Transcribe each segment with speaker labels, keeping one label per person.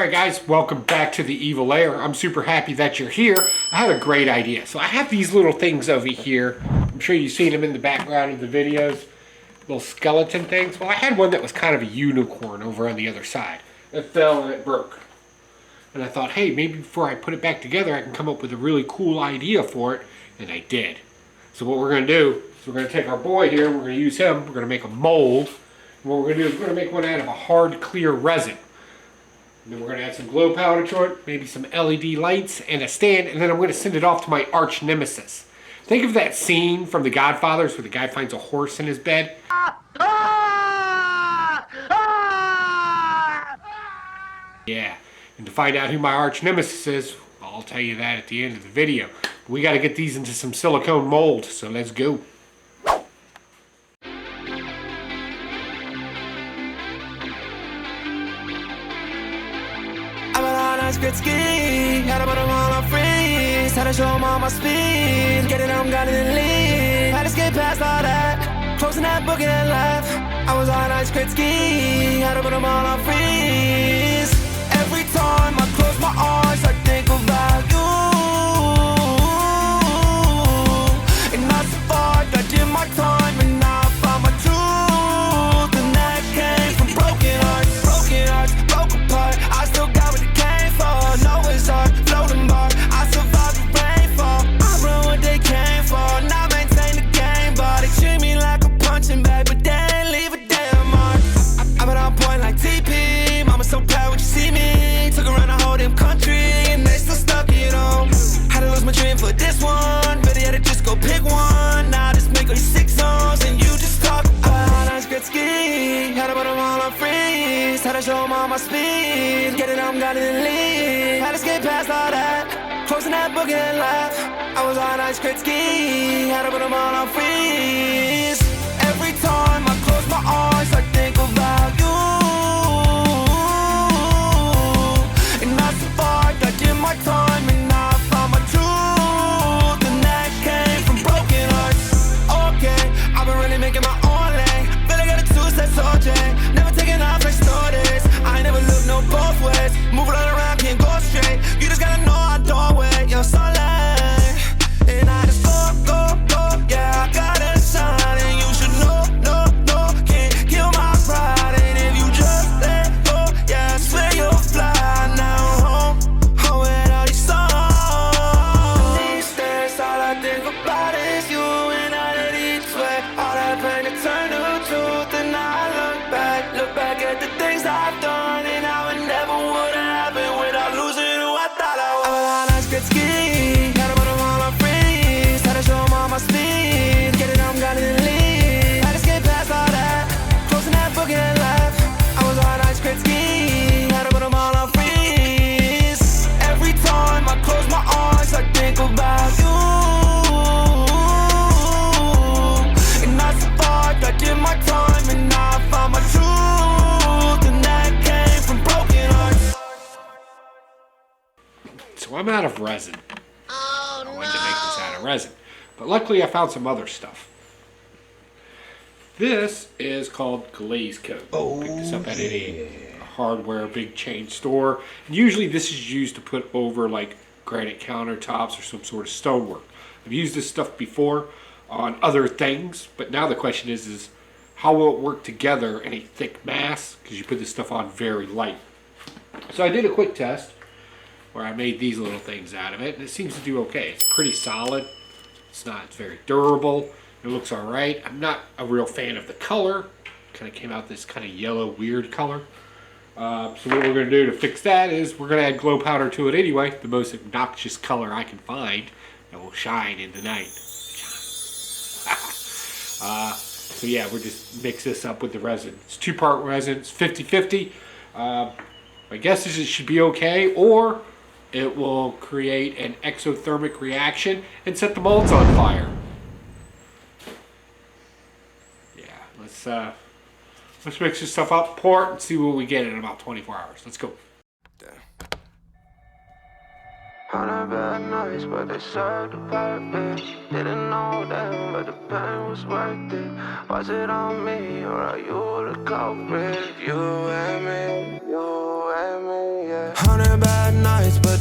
Speaker 1: Alright guys, welcome back to the Evil Lair. I'm super happy that you're here. I had a great idea. So I have these little things over here. I'm sure you've seen them in the background of the videos. Little skeleton things. Well, I had one that was kind of a unicorn over on the other side. It fell and it broke. And I thought, hey, maybe before I put it back together, I can come up with a really cool idea for it. And I did. So what we're going to do is we're going to take our boy here, we're going to use him, we're going to make a mold. And what we're going to do is we're going to make one out of a hard, clear resin. And then we're going to add some glow powder to it, maybe some LED lights and a stand, and then I'm going to send it off to my arch nemesis. Think of that scene from The Godfathers where the guy finds a horse in his bed. Yeah, and to find out who my arch nemesis is, I'll tell you that at the end of the video. We got to get these into some silicone mold, so let's go.
Speaker 2: Ski, had to put them all on freeze, had to show them all my speed, get it, I'm gunning and leave, had to skate past all that, closing that book and left, I was on ice skate ski, had to put them all on freeze, every time I close my eyes I think about you, and I survived, I did my time, and now I found my truth, and that came from broken hearts, broke apart, I still got what it came for. No, it's hard, floating bar. I survived the rainfall. I run what they came for. Now maintain the game, but they treat me like a punching bag, but they ain't leave a damn mark. I've been on point like TP. Mama so proud when you see me. Took around the whole damn country, and they still stuck it on. Had to lose my dream for this one. Really had to just go pick one. Now I just make all these 6 songs, and you just talk about ice skate ski. Had to put them all on freeze. Had to show them all my speed. Get it, I'm gunning and leave. Had to skate past all that. Closing that book and left. I was on ice skate ski. Had to put them all on freeze. Every time I close my eyes, I think about you. And I survived, I did my time, and now I found my truth. And that came from broken hearts. Okay, I've been really making my own lane. Feel like I got a 2-step OJ. Never taking off like stories. I ain't never looked no both ways. Move it all around, can't go straight. You just gotta know I don't wait. You're so late. And I just go. Yeah, I gotta shine. And you should know. Can't kill my pride. And if you just let go, yeah, I swear you'll fly. Now home with all these songs. These days, all I think about is you. And I let each way. All that pain to turn to truth. And I look back at the things I've done, and how it never would have happened without losing who I thought I was. I was on ice skate ski, had to put them all on freeze, had to show them all my speed, get it, I'm gunning and leave, had to skate past all that, closing that book and left. I was on ice skate ski, had to put them all on freeze. Every time I close my eyes, I think about you, and I survived, I did my time, and now I found my truth.
Speaker 1: So I'm out of resin. I wanted to make this out of resin. But luckily I found some other stuff. This is called glaze coat. I picked this up at a hardware big chain store. And usually this is used to put over like granite countertops or some sort of stonework. I've used this stuff before on other things, but now the question is how will it work together in a thick mass? Because you put this stuff on very light. So I did a quick test where I made these little things out of it, and it seems to do okay. It's pretty solid. It's very durable. It looks all right. I'm not a real fan of the color. Kind of came out this kind of yellow, weird color. So what we're going to do to fix that is we're going to add glow powder to it anyway, the most obnoxious color I can find that will shine in the night. So yeah, we'll just mix this up with the resin. It's 2-part resin. It's 50-50. My guess is it should be okay, or it will create an exothermic reaction and set the molds on fire. Yeah, let's mix this stuff up, pour it, and see what we get in about 24 hours. Let's go.
Speaker 2: On a bad nights, but they served the purpose. Didn't know them, but the pain was worth it. Was it on me, or are you the culprit? You and me, yeah.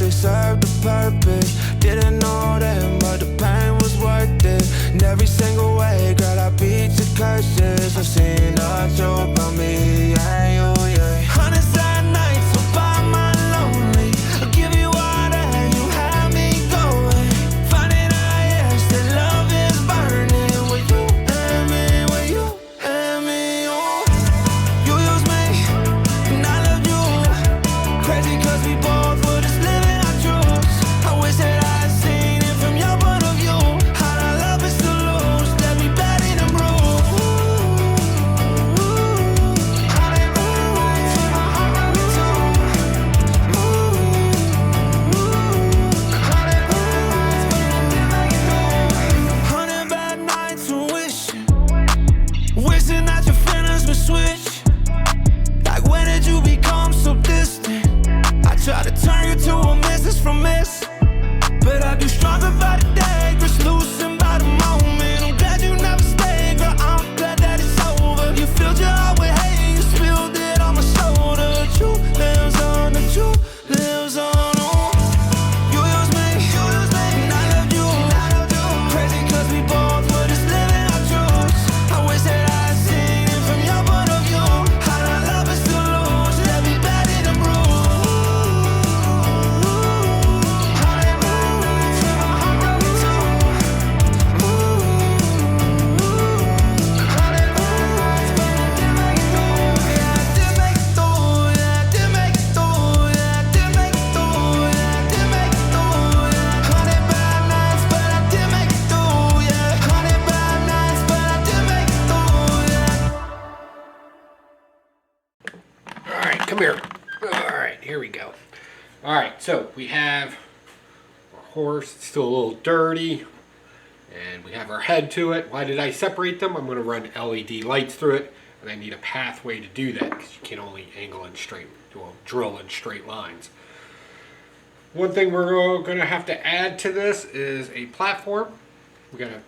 Speaker 2: it served a purpose. Didn't know then, but the pain was worth it. In every single way, girl, I beat the curses. I've seen the truth on me, yeah, you, yeah. 100 sad nights, so by my lonely. I'll give you all that you had me going. Finding out, yes, that love is burning. With you and me, with you and me, oh. You use me, and I love you. Crazy cause we both were just living our truths. I wish that I had seen it from your point of view. How our love is to lose, let me bad in the room. How they move, feel my heart running too. How they move, but I did make it through. 100 bad nights of wishing that your feelings would switch. Like when did you become so distant? I try to turn you to a message from miss, but I get stronger by the day, just loosened by the moment. I'm glad you never stayed, girl, I'm glad that it's over. You filled your heart with hate, you spilled it on my shoulder. The truth lives on, the truth lives on, oh. You use me, and I love you. Crazy cause we both were just living our truths. I wish that I had seen it from your point of view. How our love is to lose, let me bad in the room. How they move, feel my heart running too. How they move, but I did make it through. Yeah, I did make it through. Yeah, I did make it through. Yeah, I did make it through. Yeah, I did make it through. Yeah, 100 bad nights, but I did make it through. Yeah, 100 bad nights, but I did make it through. Yeah.
Speaker 1: All right, come here. All right, here we go. All right, so we have our horse. It's still a little dirty. And we have our head to it. Why did I separate them? I'm going to run LED lights through it. And I need a pathway to do that because you can only drill in straight lines. One thing we're going to have to add to this is a platform. We're going to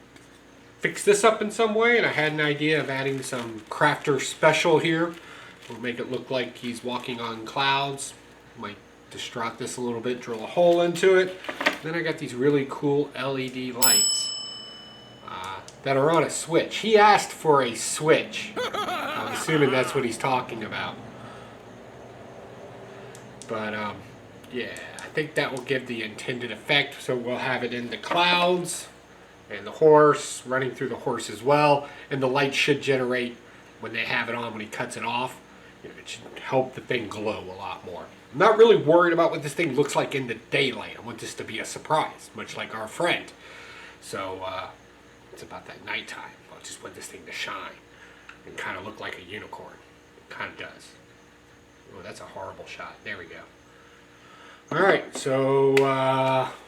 Speaker 1: fix this up in some way, and I had an idea of adding some crafter special here. We'll make it look like he's walking on clouds. Might distraught this a little bit, drill a hole into it. Then I got these really cool LED lights that are on a switch. He asked for a switch. I'm assuming that's what he's talking about. But yeah, I think that will give the intended effect. So we'll have it in the clouds and the horse, running through the horse as well. And the light should generate when they have it on, when he cuts it off. You know, it should help the thing glow a lot more. I'm not really worried about what this thing looks like in the daylight. I want this to be a surprise, much like our friend. So it's about that nighttime. I just want this thing to shine and kind of look like a unicorn. It kind of does. Oh, that's a horrible shot. There we go. All right, so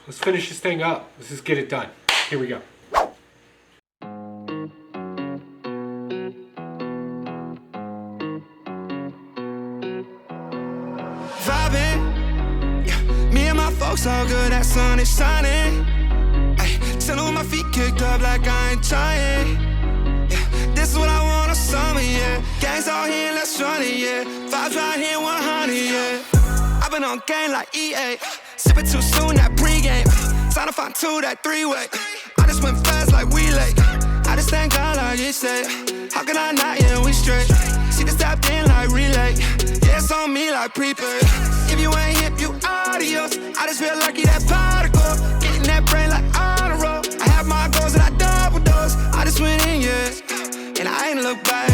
Speaker 1: let's finish this thing up. Let's just get it done. Here we go.
Speaker 2: Vibin, yeah, me and my folks all good, that sun is shining. Ay, chillin' with my feet kicked up like I ain't trying. Yeah, this is what I want on summer, yeah. Gangs all here, let's run it, yeah. Vibes right here, 100, yeah. I've been on game like EA, sippin' too soon, that pregame. Sign up on 2, that 3-way. I just went fast like we late. I just thank God like he said. How can I not, yeah, we straight. She just tapped in like relay. Yeah, it's on me like prepaid. If you ain't hip, you adios. I just feel lucky that particle. Getting that brain like on a roll. I have my goals and I double dose. I just went in, yeah, and I ain't look back.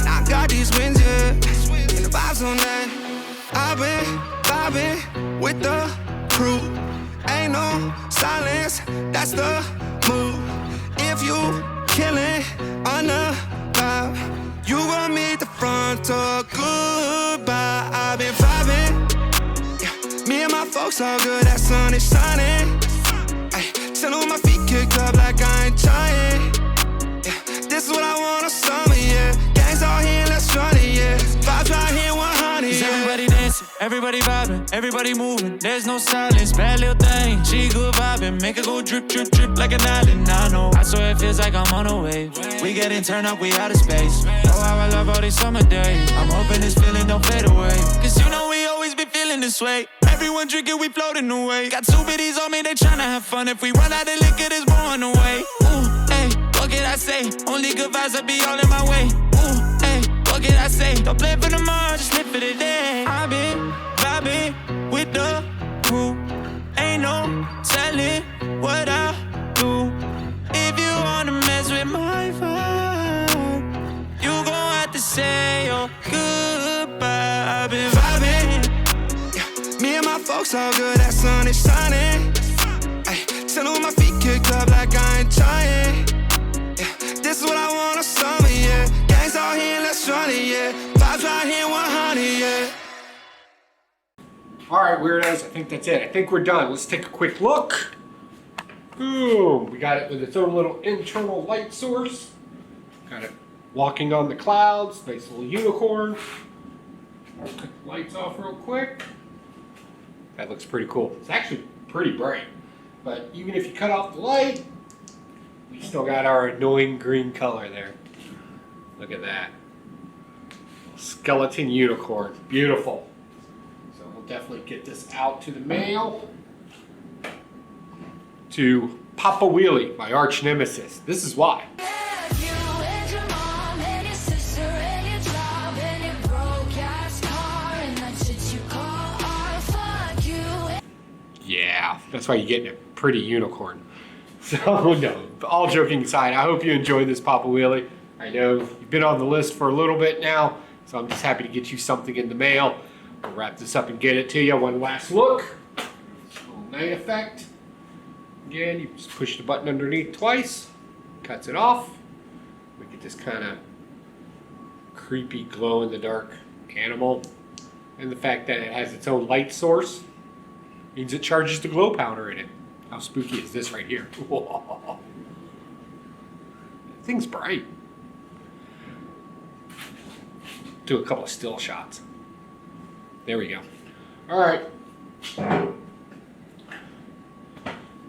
Speaker 2: Now I got these wins, yeah, and the vibes on that. I've been vibing with the crew. Ain't no silence, that's the move. If you killin' on the vibe, you gon' meet the front door, goodbye. I've been vibing, yeah. Me and my folks all good, that sun is shining. Ay, chillin' with my feet kicked up like I ain't trying. Yeah, this is what I want on summer, yeah. Gangs all here, let's run it, yeah. Vibes right here, 100, yeah.
Speaker 3: Everybody dancing, everybody vibing, everybody moving. There's no silence, bad little thing. She good vibing, make her go drip, drip, drip like an island. I know, I swear it feels like I'm on a wave. We getting turned up, we out of space. Oh, how I love all these summer days. I'm hoping this feeling don't fade away. Cause you know we always be feeling this way. Everyone drinking, we floating away. Got two biddies on me, they tryna have fun. If we run out of liquor, this blowing away. Ooh, hey, what can I say? Only good vibes, I be all in my way. Ooh, hey, what can I say? Don't play for tomorrow, just live for the day. I've been vibing with the crew. Ain't no telling what I'll do. If you wanna mess with my vibe, you gon' have to say your goodbye. I've been vibing,
Speaker 2: Yeah, me and my folks all good, that sun is shining. Ay, chillin' with my feet kicked up like I ain't trying. Yeah, this is what I want on summer, yeah. Gangs out here, let's run it, yeah. Vibes right here, 100, yeah.
Speaker 1: All right, weirdos, I think that's it. I think we're done. Let's take a quick look. Boom, we got it with its own little internal light source. Got it walking on the clouds, nice little unicorn. I'll cut the lights off real quick. That looks pretty cool. It's actually pretty bright, but even if you cut off the light, we still got our annoying green color there. Look at that. Skeleton unicorn, beautiful. So we'll definitely get this out to the mail. To Papa Wheelie, my arch nemesis. This is why. Yeah, that's why you're getting a pretty unicorn. So, no, all joking aside, I hope you enjoyed this Papa Wheelie. I know you've been on the list for a little bit now, so I'm just happy to get you something in the mail. We'll wrap this up and get it to you. One last look. Little night effect. Again, you just push the button underneath twice, cuts it off. We get this kind of creepy glow-in-the-dark animal. And the fact that it has its own light source means it charges the glow powder in it. How spooky is this right here? Whoa. That thing's bright. Do a couple of still shots. There we go. All right.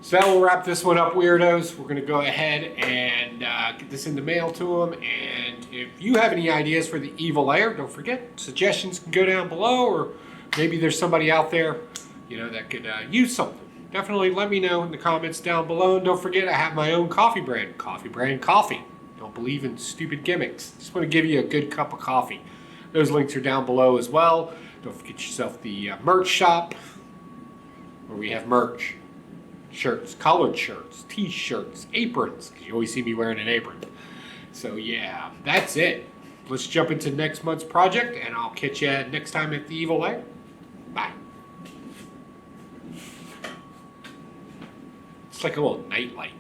Speaker 1: So that will wrap this one up, weirdos. We're going to go ahead and get this in the mail to them. And if you have any ideas for the evil lair, don't forget, suggestions can go down below. Or maybe there's somebody out there, you know, that could use something. Definitely let me know in the comments down below. And don't forget, I have my own coffee brand. Coffee brand coffee. Don't believe in stupid gimmicks. Just want to give you a good cup of coffee. Those links are down below as well. Don't forget yourself the merch shop, where we have merch. Shirts, collared shirts, t-shirts, aprons, because you always see me wearing an apron. So yeah, that's it. Let's jump into next month's project, and I'll catch you next time at the Evil Lair. Bye. It's like a little nightlight.